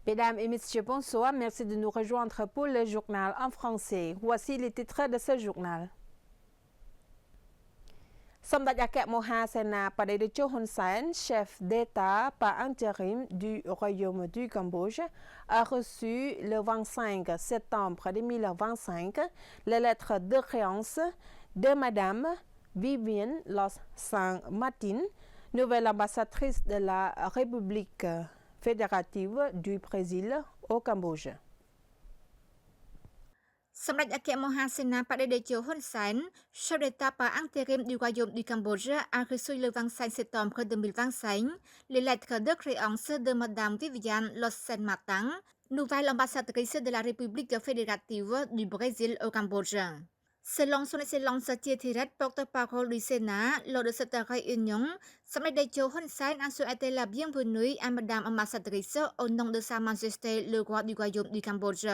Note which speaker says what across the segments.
Speaker 1: Mesdames et messieurs, bonsoir. Merci de nous rejoindre pour le journal en français. Voici les titres de ce journal. Samdech Mohasena Padedecho Hun Sen, chef d'État par intérim du Royaume du Cambodge, a reçu le 25 septembre 2025 les lettres de créance de Madame Vivienne Los San Martin, nouvelle ambassadrice de la République fédérative du Brésil au Cambodge.
Speaker 2: សម្ដេចអគ្គមហាសេនាបតីតេជោហ៊ុនសែន chef d'État par intérim du Royaume du Cambodge, a reçu le 25 septembre 2025 les lettres de créance de Madame Viviane Los San Martin, nouvelle ambassadrice de la République fédérative du Brésil au Cambodge. Selon son Excellence Thierry, porte-parole du Sénat, lors de cette réunion, Samdech Techo Hun Sen a souhaité la bienvenue à Madame ambassadrice au nom de Sa Majesté le roi du Royaume du Cambodge.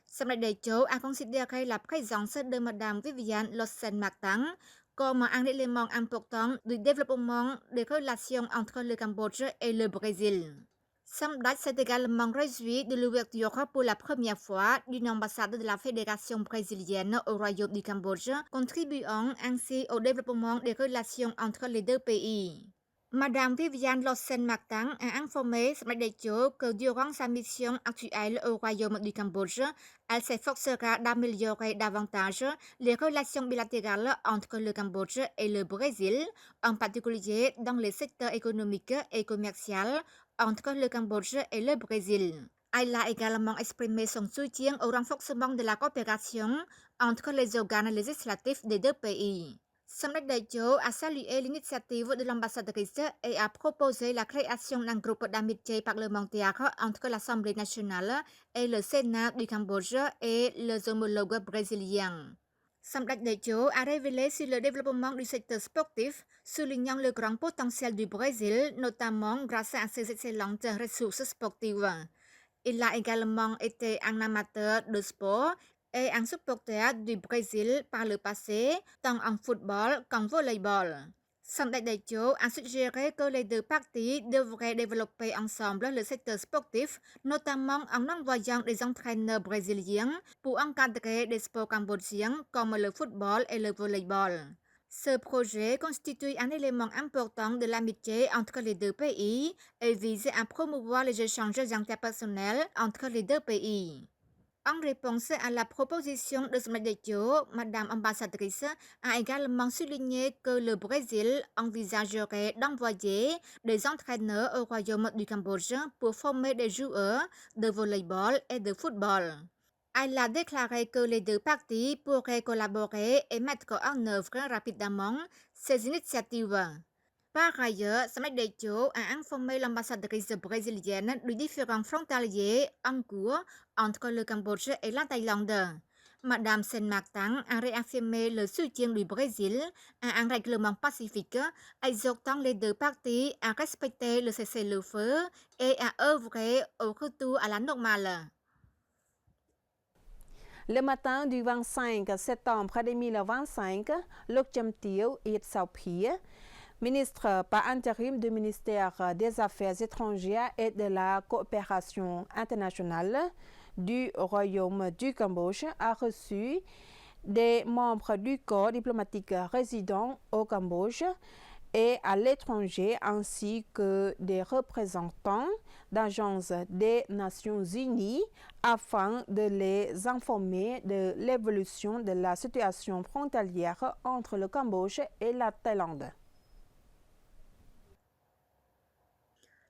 Speaker 2: Samdech Techo a considéré la présence de Madame Viviane Los San Martin comme un élément important du développement des relations entre le Cambodge et le Brésil. Samdech s'est également réjoui de l'ouverture pour la première fois d'une ambassade de la Fédération brésilienne au Royaume du Cambodge, contribuant ainsi au développement des relations entre les deux pays. Madame Viviane Los San Martin a informé Samdech Techo que durant sa mission actuelle au Royaume du Cambodge, elle s'efforcera d'améliorer davantage les relations bilatérales entre le Cambodge et le Brésil, en particulier dans les secteurs économiques et commerciaux entre le Cambodge et le Brésil. Elle a également exprimé son soutien au renforcement de la coopération entre les organes législatifs des deux pays. Samdech Techo a salué l'initiative de l'ambassadrice et a proposé la création d'un groupe d'amitié parlementaire entre l'Assemblée nationale et le Sénat du Cambodge et les homologues brésiliens. Samdech Techo a révélé sur le développement du secteur sportif, soulignant le grand potentiel du Brésil, notamment grâce à ses excellentes ressources sportives. Il a également été un amateur de sport et un supporter du Brésil par le passé, tant en football qu'en volleyball. Samdech Techo a suggéré que les deux parties devraient développer ensemble le secteur sportif, notamment en envoyant des entraîneurs brésiliens pour encadrer des sports cambodgiens comme le football et le volleyball. Ce projet constitue un élément important de l'amitié entre les deux pays et vise à promouvoir les échanges interpersonnels entre les deux pays. En réponse à la proposition de Samdech Techo, Madame ambassadrice a également souligné que le Brésil envisagerait d'envoyer des entraîneurs au Royaume du Cambodge pour former des joueurs de volleyball et de football. Elle a déclaré que les deux parties pourraient collaborer et mettre en œuvre rapidement ces initiatives. Par ailleurs, Samdech Techo a informé l'ambassadrice brésilienne du différents frontaliers en cours entre le Cambodge et la Thaïlande. Madame San Martin a réaffirmé le soutien du Brésil à un règlement pacifique, exhortant les deux parties à respecter le cessez-le-feu et à œuvrer au retour à la normale.
Speaker 1: Le matin du 25 septembre 2025, Lok Cham Teo et Sao Phi, ministre par intérim du ministère des Affaires étrangères et de la coopération internationale du Royaume du Cambodge, a reçu des membres du corps diplomatique résidant au Cambodge et à l'étranger, ainsi que des représentants d'agences des Nations Unies afin de les informer de l'évolution de la situation frontalière entre le Cambodge et la Thaïlande.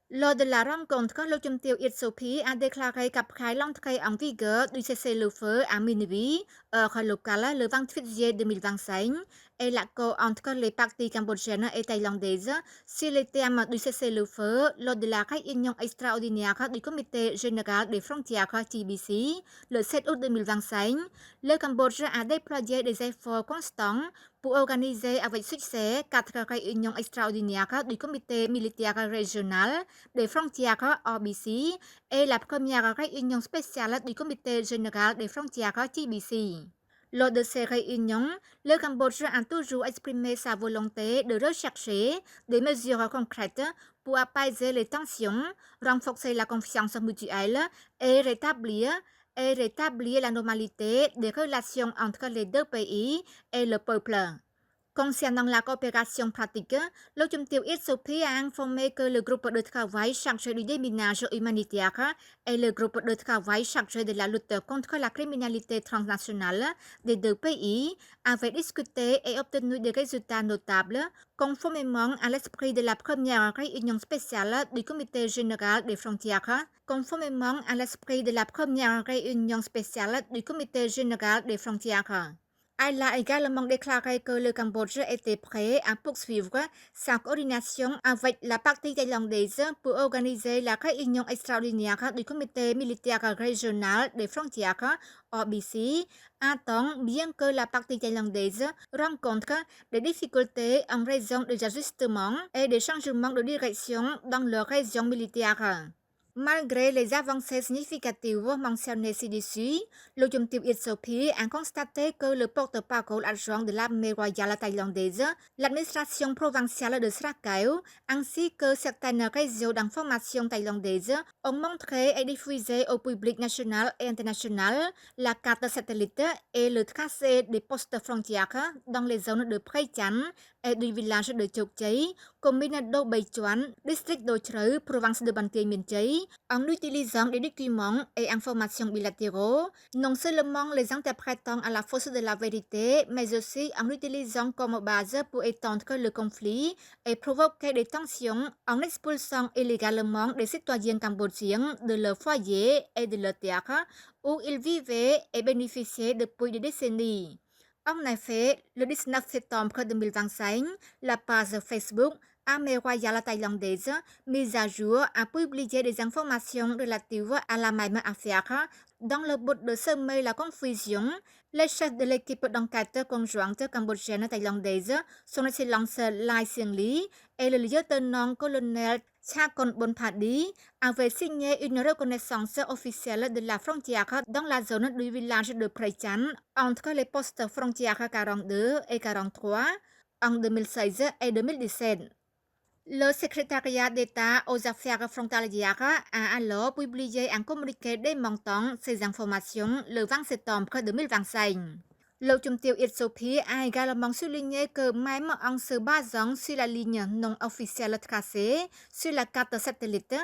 Speaker 2: Lors de la rencontre, Lok Cham Teo It Sophie a déclaré qu'après l'entrée en vigueur du cessez-le-feu à minuit, heure locale, le 28 juillet 2025, et l'accord entre les parties cambodgiennes et thaïlandaises sur les termes du cessez-le-feu lors de la réunion extraordinaire du Comité général des frontières TBC le 7 août 2025, le Cambodge a déployé des efforts constants pour organiser avec succès 4 réunions extraordinaires du Comité militaire régional des frontières RBC et la première réunion spéciale du Comité général des frontières TBC. Lors de ces réunions, le Cambodge a toujours exprimé sa volonté de rechercher des mesures concrètes pour apaiser les tensions, renforcer la confiance mutuelle et rétablir la normalité des relations entre les deux pays et le peuple. Concernant la coopération pratique, le Trung Tiêu Ethiopie a informé que le groupe de travail chargé du déminage humanitaire et le groupe de travail chargé de la lutte contre la criminalité transnationale des deux pays avaient discuté et obtenu des résultats notables, conformément à l'esprit de la première réunion spéciale du Comité général des frontières, Elle a également déclaré que le Cambodge était prêt à poursuivre sa coordination avec la partie thaïlandaise pour organiser la réunion extraordinaire du Comité militaire régional des frontières, OBC, à temps, bien que la partie thaïlandaise rencontre des difficultés en raison des ajustements et des changements de direction dans leur région militaire. Malgré les avancées significatives mentionnées ci-dessus, le Trung Tiêu Ethiopie a constaté que le porte-parole adjoint de l'armée royale thaïlandaise, l'administration provinciale de Srakaeo, ainsi que certaines réseaux d'information thaïlandaises ont montré et diffusé au public national et international la carte satellite et le tracé des postes frontières dans les zones de Prey Chan et du village de Chok Chai, commune d'O Bay Chuan, district d'O Treu, province de Ban Tien Minh Chai, en utilisant des documents et informations bilatéraux, non seulement les interprétant à la force de la vérité, mais aussi en l'utilisant comme base pour étendre le conflit et provoquer des tensions en expulsant illégalement des citoyens cambodgiens de leur foyer et de leur terre où ils vivaient et bénéficiaient depuis des décennies. En effet, le 19 septembre 2025, la page Facebook Armée royale thaïlandaise, mise à jour, a publié des informations relatives à la même affaire. Dans le but de semer la confusion, les chefs de l'équipe d'enquête conjointe cambodgienne-thaïlandaise, son Excellence Lai Sieng Ly et le lieutenant-colonel Chakon Bonpadi avaient signé une reconnaissance officielle de la frontière dans la zone du village de Prey Chan entre les postes frontières 42 et 43 en 2016 et 2017. Le secrétariat d'État aux affaires frontalières a alors publié un communiqué démentant ces informations le 20 septembre 2025. Le Trung Tiêu Ethiopie a également souligné que même en se basant sur la ligne non officielle tracée sur la carte satellite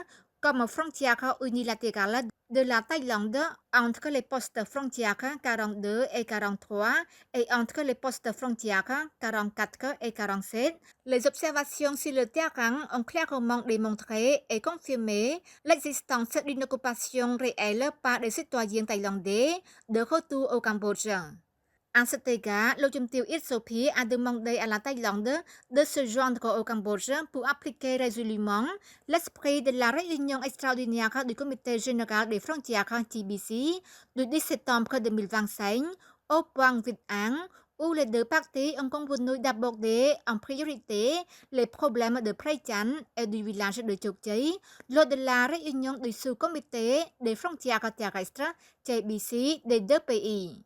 Speaker 2: comme frontière unilatérale de la Thaïlande entre les postes frontières 42 et 43 et entre les postes frontières 44 et 47, les observations sur le terrain ont clairement démontré et confirmé l'existence d'une occupation réelle par des citoyens thaïlandais de retour au Cambodge. À cet égard, le Trung Tiêu Ethiopie a demandé à la Thaïlande de se joindre au Cambodge pour appliquer résolument l'esprit de la réunion extraordinaire du Comité général des frontières TBC du 10 septembre 2025 au point Vĩnh où les deux parties ont convenu d'aborder en priorité les problèmes de Prey Chan et du village de Chok Chai lors de la réunion du sous-comité des frontières terrestres TBC des deux pays.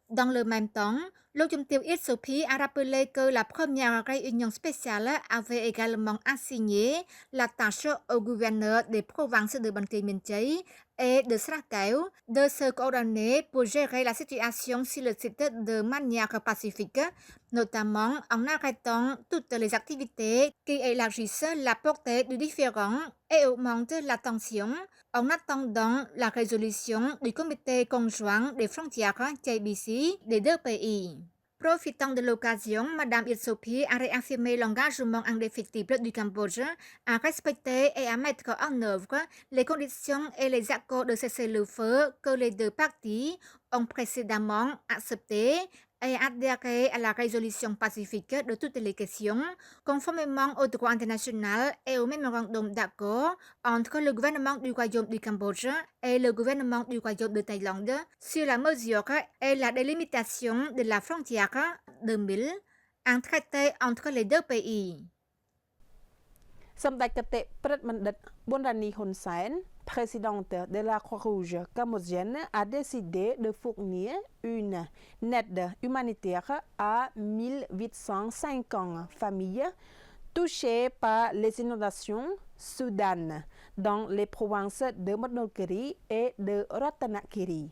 Speaker 2: Dans le même temps, le Trung Tiêu Ethiopie a rappelé que la première réunion spéciale avait également assigné la tâche au gouverneur des provinces de Ban Tien Minh Chai et de Srakaeo de se coordonner pour gérer la situation sur le site de manière pacifique, notamment en arrêtant toutes les activités qui élargissent la portée du différend et augmentent la tension, en attendant la résolution du Comité conjoint des frontières TBC des deux pays. Profitant de l'occasion, Madame Ethiopie a réaffirmé l'engagement indéfectible du Cambodge à respecter et à mettre en œuvre les conditions et les accords de cessez-le-feu que les deux parties ont précédemment acceptés et adhérer à la résolution pacifique de toutes les questions, conformément au droit international et au mémorandum d'accord entre le gouvernement du Royaume du Cambodge et le gouvernement du Royaume de Thaïlande sur la mesure et la délimitation de la frontière 2000, un traité entre les deux pays.
Speaker 1: សម្ដេចគតិព្រឹទ្ធបណ្ឌិតប៊ុនរ៉ានីហ៊ុនសែន présidente de la Croix-Rouge cambodgienne a décidé de fournir une aide humanitaire à 1850 familles touchées par les inondations soudaines dans les provinces de Madnakiri et de Ratanakiri.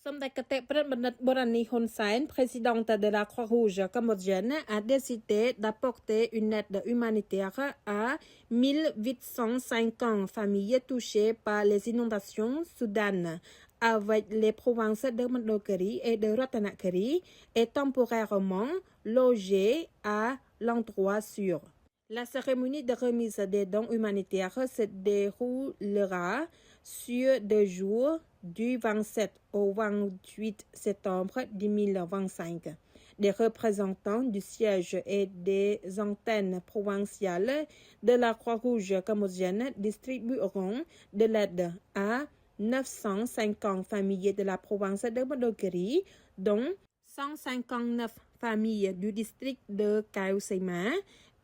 Speaker 1: Somdakate Pradbanat Borani Hun Sen, présidente de la Croix-Rouge cambodgienne, a décidé d'apporter une aide humanitaire à 1850 familles touchées par les inondations soudaines, avec les provinces de Madnakiri et de Ratanakiri, et temporairement logées à l'endroit sûr. La cérémonie de remise des dons humanitaires se déroulera sur 2 jours, du 27 au 28 septembre 2025. Des représentants du siège et des antennes provinciales de la Croix-Rouge cambodgienne distribueront de l'aide à 950 familles de la province de Madnakiri, dont 159 familles du district de Khao Sayma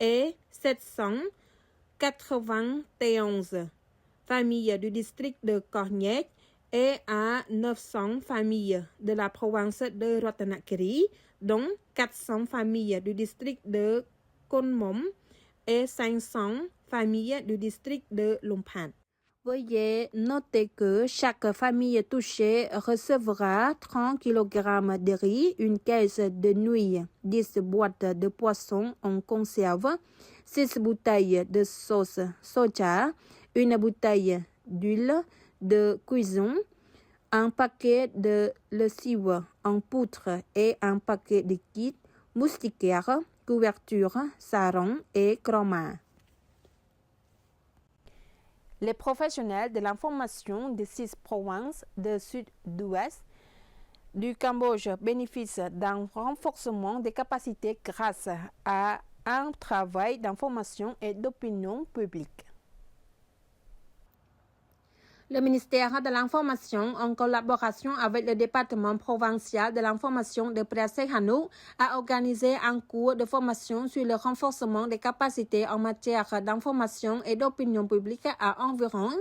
Speaker 1: et 791 familles du district de Korniek et à 900 familles de la province de Ratanakiri, dont 400 familles du district de Konmom et 500 familles du district de Lumphat. Veuillez noter que chaque famille touchée recevra 30 kg de riz, une caisse de nouilles, 10 boîtes de poissons en conserve, 6 bouteilles de sauce soja, une bouteille d'huile de cuisson, un paquet de lessive en poudre et un paquet de kits moustiquaires, couverture, sarong et chroma. Les professionnels de l'information des 6 provinces de sud-ouest du Cambodge bénéficient d'un renforcement des capacités grâce à un travail d'information et d'opinion publique. Le ministère de l'Information, en collaboration avec le département provincial de l'information de Praset Hanouk, a organisé un cours de formation sur le renforcement des capacités en matière d'information et d'opinion publique à environ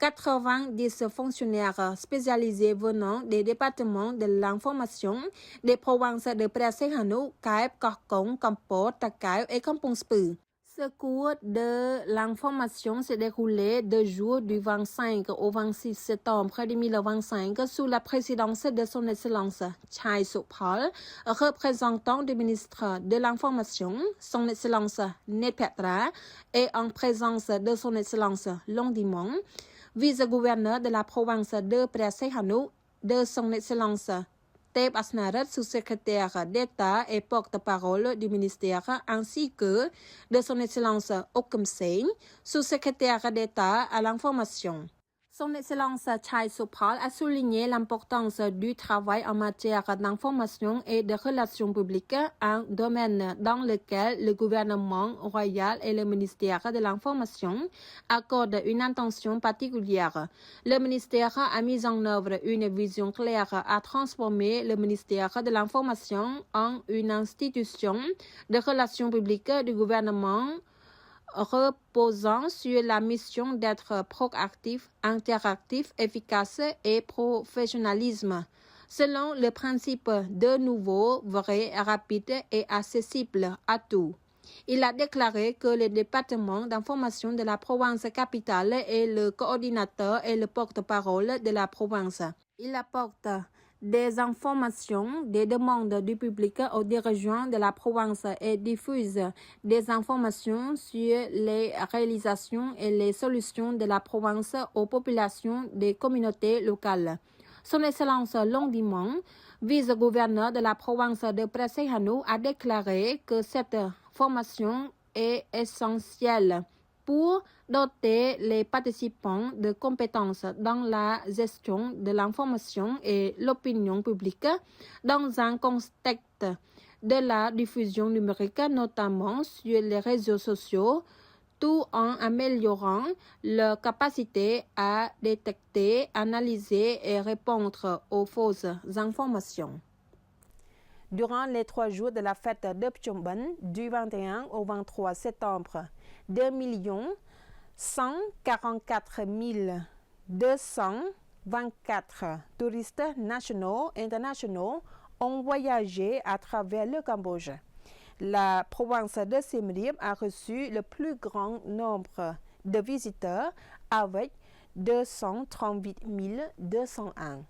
Speaker 1: 90 fonctionnaires spécialisés venant des départements de l'information des provinces de Praset Hanouk, Kaep, Korkong, Kampot, Takao et Kampong Speu. Ce cours de l'information s'est déroulé 2 jours du 25 au 26 septembre 2025 sous la présidence de son Excellence Chai Sokhpol, représentant du ministre de l'Information, son Excellence Netpetra, et en présence de son Excellence Longdimong, vice-gouverneur de la province de Praset Hanouk, de son Excellence Tep Asnarat, sous-secrétaire d'État et porte-parole du ministère, ainsi que de son Excellence Okum Singh, sous-secrétaire d'État à l'information. Son Excellence Chai Sokhpol a souligné l'importance du travail en matière d'information et de relations publiques, un domaine dans lequel le gouvernement royal et le ministère de l'Information accordent une attention particulière. Le ministère a mis en œuvre une vision claire à transformer le ministère de l'Information en une institution de relations publiques du gouvernement reposant sur la mission d'être proactif, interactif, efficace et professionnalisme, selon le principe de nouveau, vrai, rapide et accessible à tous. Il a déclaré que le département d'information de la province capitale est le coordinateur et le porte-parole de la province. Il apporte des informations, des demandes du public aux dirigeants de la province et diffuse des informations sur les réalisations et les solutions de la province aux populations des communautés locales. Son Excellence Longdimong, vice-gouverneur de la province de Praset Hanouk, a déclaré que cette formation est essentielle pour doter les participants de compétences dans la gestion de l'information et l'opinion publique dans un contexte de la diffusion numérique, notamment sur les réseaux sociaux, tout en améliorant leur capacité à détecter, analyser et répondre aux fausses informations. Durant les 3 jours de la fête de Pchomban, du 21 au 23 septembre, 2 144 224 touristes nationaux et internationaux ont voyagé à travers le Cambodge. La province de Siem Reap a reçu le plus grand nombre de visiteurs avec 238 201.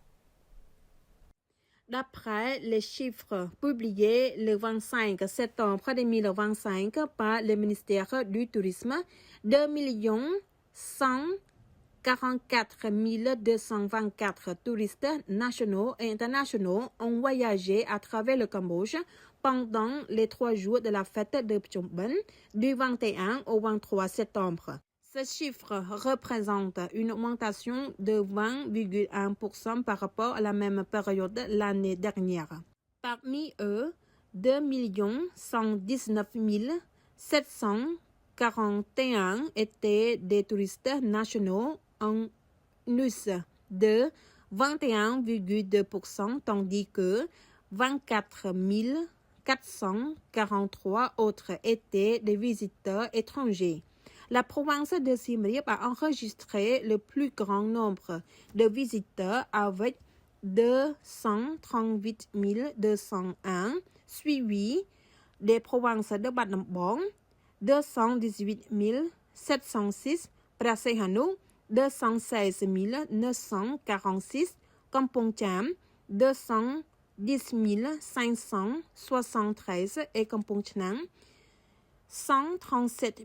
Speaker 1: D'après les chiffres publiés le 25 septembre 2025 par le ministère du Tourisme, 2 144 224 touristes nationaux et internationaux ont voyagé à travers le Cambodge pendant les 3 jours de la fête de Phnom Penh du 21 au 23 septembre. Ce chiffre représente une augmentation de 20,1% par rapport à la même période l'année dernière. Parmi eux, 2 119 741 étaient des touristes nationaux en hausse de 21,2%, tandis que 24 443 autres étaient des visiteurs étrangers. La province de Siem Reap a enregistré le plus grand nombre de visiteurs avec 238 201, suivi des provinces de Bat Nambong, 218 706, Prasay Hanu, 216 946, Kampong Cham, 210 573 et Kampong Chhnang, 137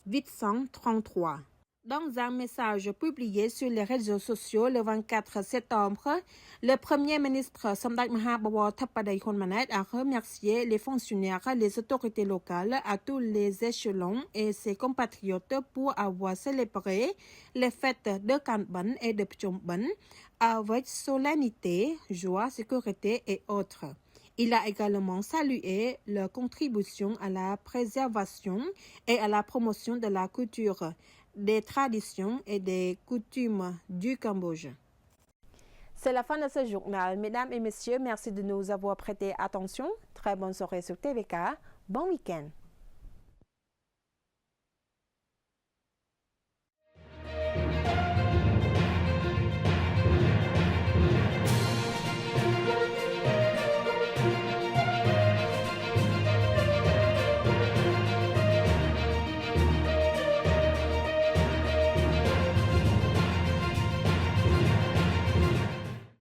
Speaker 1: 833. Dans un message publié sur les réseaux sociaux le 24 septembre, le Premier ministre Somdech Mahabawar Thappaday Khonmanet a remercié les fonctionnaires, les autorités locales à tous les échelons et ses compatriotes pour avoir célébré les fêtes de Kanban et de Phnom Penh avec solennité, joie, sécurité et autres. Il a également salué leur contribution à la préservation et à la promotion de la culture, des traditions et des coutumes du Cambodge. C'est la fin de ce journal. Mesdames et messieurs, merci de nous avoir prêté attention. Très bonne soirée sur TVK. Bon week-end.